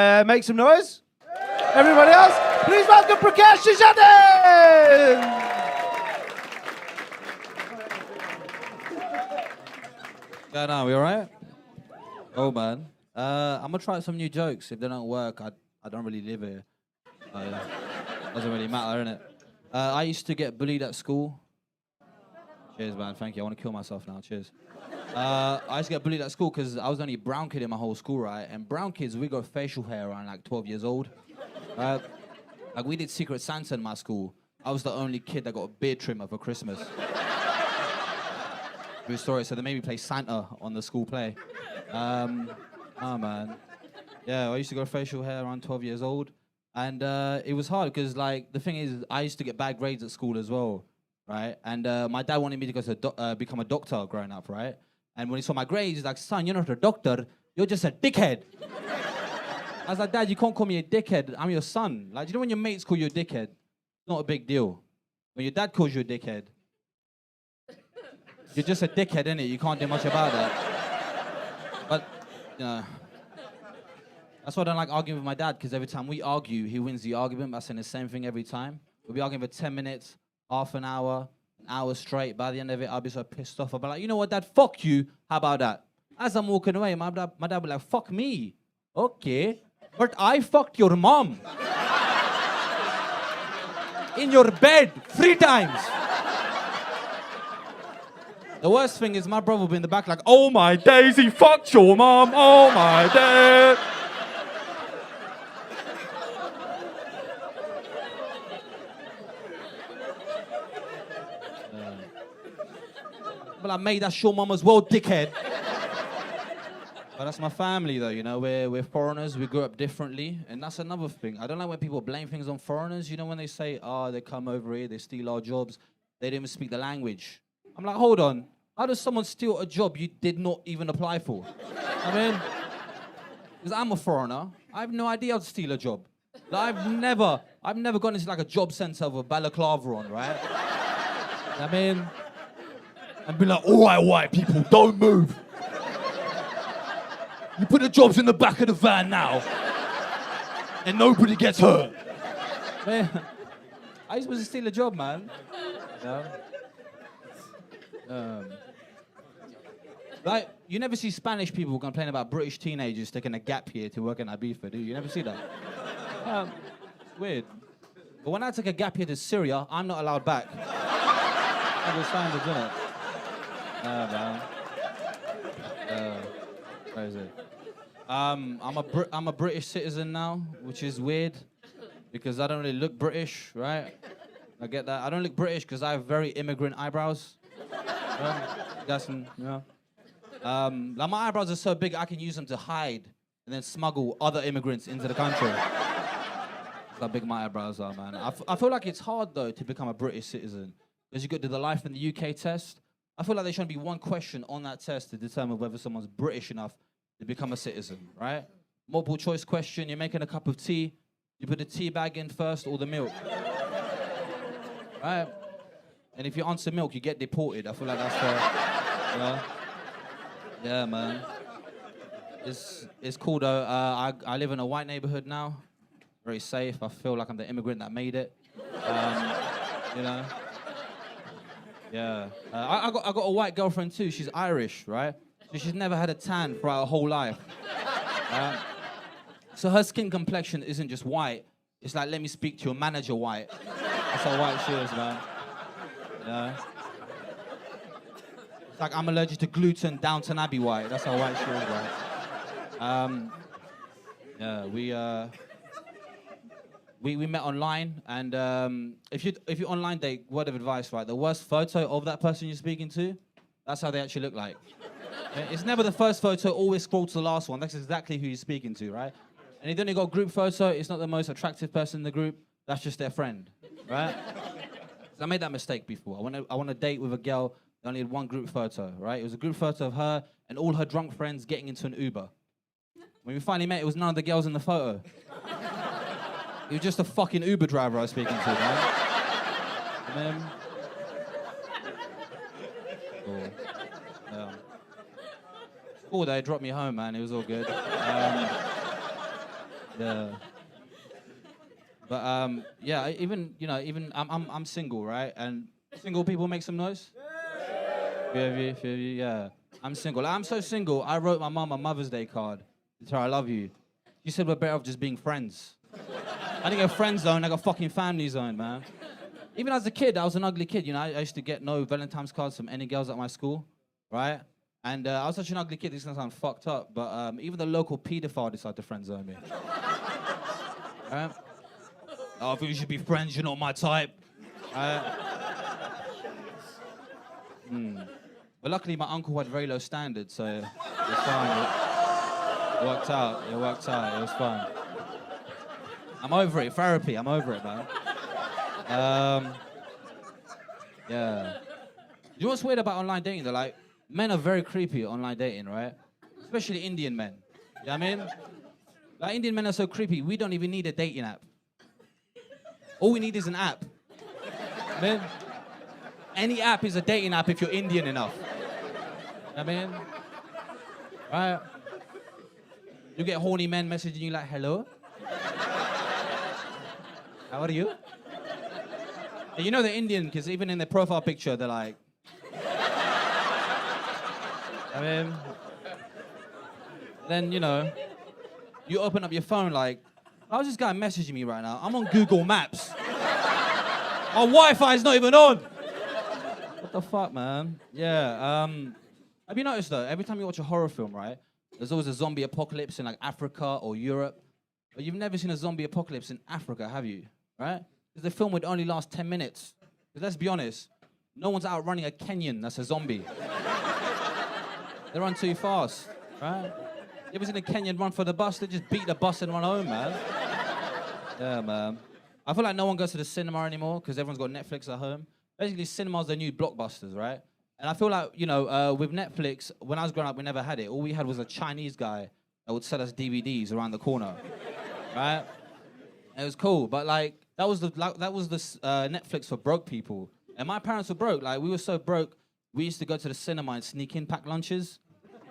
Make some noise. Everybody else, please welcome Prakash Jirjadhun. Yeah, no, we all right? Oh, man. I'm going to try some new jokes. If they don't work, I don't really live here. Doesn't really matter, innit? I used to get bullied at school. Cheers, man. Thank you. I want to kill myself now. Cheers. I used to get bullied at school because I was the only brown kid in my whole school, right? And brown kids, we got facial hair around like 12 years old. Like, we did Secret Santa in my school. I was the only kid that got a beard trimmer for Christmas. True story. So they made me play Santa on the school play. Oh, man. Yeah, I used to grow facial hair around 12 years old. And it was hard because, like, the thing is, I used to get bad grades at school as well, right? And my dad wanted me to go to become a doctor growing up, right? And when he saw my grades, he's like, son, you're not a doctor, you're just a dickhead. I was like, Dad, you can't call me a dickhead. I'm your son. Like, you know when your mates call you a dickhead? It's not a big deal. When your dad calls you a dickhead, you're just a dickhead, innit? You can't do much about that. But, you know, that's why I don't like arguing with my dad, because every time we argue, he wins the argument by saying the same thing every time. We'll be arguing for 10 minutes, half an hour straight. By the end of it, I'll be so pissed off. I'll be like, you know what, Dad? Fuck you. How about that? As I'm walking away, my dad will be like, fuck me. Okay. But I fucked your mom. In your bed 3 times. The worst thing is my brother will be in the back like, oh my days, he fucked your mom. Oh my days. But I made that your mom as well, dickhead. But that's my family, though, you know. We're foreigners, we grew up differently, and that's another thing. I don't like when people blame things on foreigners, you know, when they say, oh, they come over here, they steal our jobs, they didn't even speak the language. I'm like, hold on, how does someone steal a job you did not even apply for? I mean, because I'm a foreigner, I have no idea how to steal a job. Like, I've never gone into like a job centre with a balaclava on, right? I mean, and be like, all right, white people, don't move. You put the jobs in the back of the van now, and nobody gets hurt. Man, I used to steal a job, man. Like, you never see Spanish people complain about British teenagers taking a gap year to work in Ibiza, do you? You never see that? Weird. But when I took a gap year to Syria, I'm not allowed back. Double standards, isn't it? Man. Crazy. I'm a British citizen now, which is weird because I don't really look British, right? I get that. I don't look British because I have very immigrant eyebrows. Like my eyebrows are so big I can use them to hide and then smuggle other immigrants into the country. That's how big my eyebrows are, man. I feel like it's hard though to become a British citizen because you go to the Life in the UK test. I feel like there shouldn't be one question on that test to determine whether someone's British enough to become a citizen, right? Multiple choice question, you're making a cup of tea, you put the tea bag in first or the milk, right? And if you answer milk, you get deported. I feel like that's the, yeah, man. It's cool though. I live in a white neighborhood now, very safe. I feel like I'm the immigrant that made it, you know? Yeah, I got a white girlfriend too. She's Irish, right? So she's never had a tan throughout her whole life. So her skin complexion isn't just white. It's like, let me speak to your manager white. That's how white she is, man. Yeah. It's like I'm allergic to gluten, Downton Abbey white. That's how white she is, right? Yeah, we met online, and if you online date, word of advice, right? The worst photo of that person you're speaking to, that's how they actually look like. It's never the first photo, always scroll to the last one. That's exactly who you're speaking to, right? And if they only got a group photo, it's not the most attractive person in the group, that's just their friend, right? So I made that mistake before. I went on a date with a girl, they only had one group photo, right? It was a group photo of her and all her drunk friends getting into an Uber. When we finally met, it was none of the girls in the photo. He was just a fucking Uber driver I was speaking to, man. And then... Cool. Cool, they dropped me home, man. It was all good. Yeah. But yeah, even I'm single, right? And single people make some noise. Yeah. I'm single. I'm so single. I wrote my mum a Mother's Day card. It's her, I love you. She said we're better off just being friends. I didn't get friend zone. I got fucking family zone, man. Even as a kid, I was an ugly kid. You know, I used to get no Valentine's cards from any girls at my school, right? And I was such an ugly kid. This is gonna sound fucked up, but even the local paedophile decided to friend zone me. Right? Oh, I think we should be friends. You're not my type. But luckily, my uncle had very low standards, so it was fine. It worked out. It worked out. It was fine. I'm over it. Therapy. I'm over it, man. Yeah. You know what's weird about online dating? They're like, men are very creepy at online dating, right? Especially Indian men. You know what I mean? Like, Indian men are so creepy, we don't even need a dating app. All we need is an app. I mean, any app is a dating app if you're Indian enough. I mean, right? You get horny men messaging you like, hello? How are you? And you know they're Indian because even in their profile picture, they're like... I mean... Then, you know, you open up your phone like, how's this guy messaging me right now? I'm on Google Maps. My Wi-Fi's not even on. What the fuck, man? Yeah, have you noticed though, every time you watch a horror film, right, there's always a zombie apocalypse in like Africa or Europe. But you've never seen a zombie apocalypse in Africa, have you? Right? Because the film would only last 10 minutes. Because let's be honest, no one's outrunning a Kenyan that's a zombie. They run too fast, right? You ever seen a Kenyan run for the bus? They just beat the bus and run home, man. Yeah, man. I feel like no one goes to the cinema anymore because everyone's got Netflix at home. Basically, cinemas are the new blockbusters, right? And I feel like, you know, with Netflix, when I was growing up, we never had it. All we had was a Chinese guy that would sell us DVDs around the corner, right? It was cool, but like that was the Netflix for broke people. And my parents were broke. Like, we were so broke, we used to go to the cinema and sneak in, pack lunches,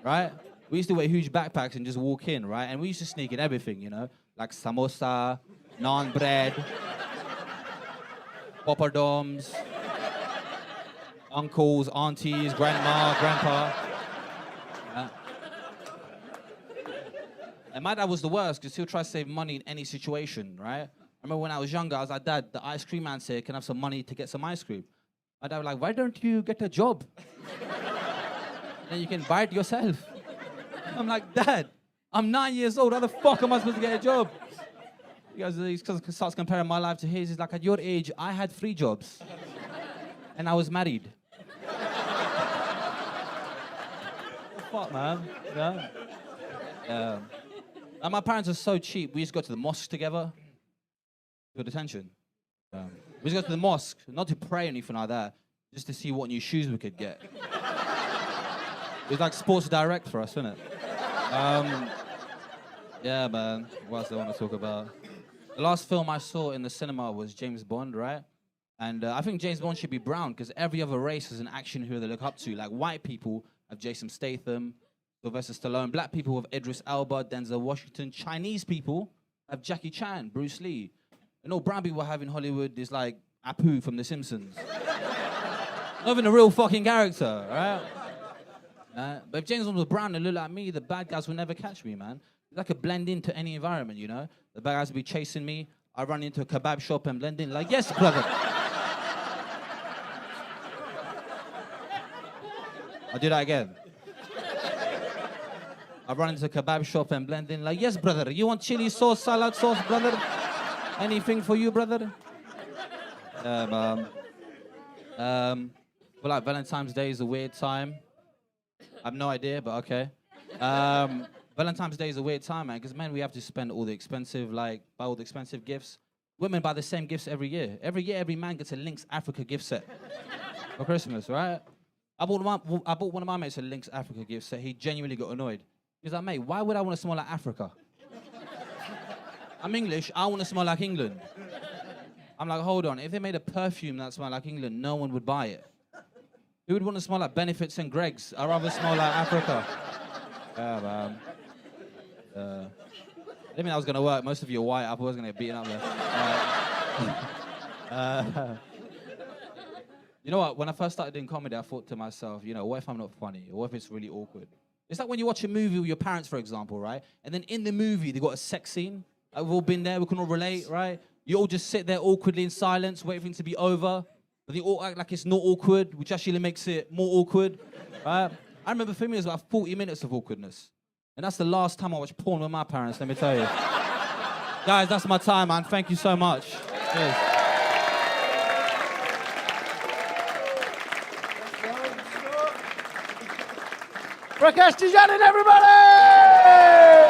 right? We used to wear huge backpacks and just walk in, right? And we used to sneak in everything, you know, like samosa, naan bread, poppadoms, uncles, aunties, grandma, grandpa. And my dad was the worst because he'll try to save money in any situation, right? I remember when I was younger, I was like, Dad, the ice cream man said, can I have some money to get some ice cream? My dad was like, why don't you get a job? Then you can buy it yourself. I'm like, Dad, I'm 9 years old. How the fuck am I supposed to get a job? He starts comparing my life to his. He's like, at your age, I had 3 jobs. And I was married. What the fuck, man? Yeah. And my parents are so cheap. We used to go to the mosque together. Good attention. We used to go to the mosque, not to pray or anything like that, just to see what new shoes we could get. It was like Sports Direct for us, wasn't it? Yeah, man. What else do I want to talk about? The last film I saw in the cinema was James Bond, right? And I think James Bond should be brown because every other race has an action hero they look up to. Like, white people have Jason Statham, Sylvester Stallone. Black people have Idris Elba, Denzel Washington. Chinese people have Jackie Chan, Bruce Lee. And all brown people have in Hollywood is like Apu from The Simpsons. Not even a real fucking character, right? But if James Bond was brown and looked like me, the bad guys would never catch me, man. I could blend into any environment, you know? The bad guys would be chasing me. I run into a kebab shop and blend in like, yes, brother. I'll do that again. I run into a kebab shop and blend in like, yes, brother. You want chili sauce, salad sauce, brother? Anything for you, brother? I feel like Valentine's Day is a weird time. I have no idea, but okay. Valentine's Day is a weird time, man, because, man, we have to spend all the expensive, buy all the expensive gifts. Women buy the same gifts every year. Every year, every man gets a Lynx Africa gift set for Christmas, right? I bought one of my mates a Lynx Africa gift set. He genuinely got annoyed. He was like, mate, why would I want to smell like Africa? I'm English, I want to smell like England. I'm like, hold on, if they made a perfume that smelled like England, no one would buy it. Who would want to smell like Benefits and Greggs? I'd rather smell like Africa. Yeah, man. didn't think that was gonna work. Most of you are white. I was gonna get beaten up there. You know what? When I first started doing comedy, I thought to myself, you know, what if I'm not funny? Or what if it's really awkward? It's like when you watch a movie with your parents, for example, right? And then in the movie, they got a sex scene. Like, we've all been there. We can all relate, right? You all just sit there awkwardly in silence, waiting for it to be over. But they all act like it's not awkward, which actually makes it more awkward, right? I remember for me, it was about 40 minutes of awkwardness. And that's the last time I watched porn with my parents, let me tell you. Guys, that's my time, man. Thank you so much. Cheers. Prakash Jirjadhun, everybody!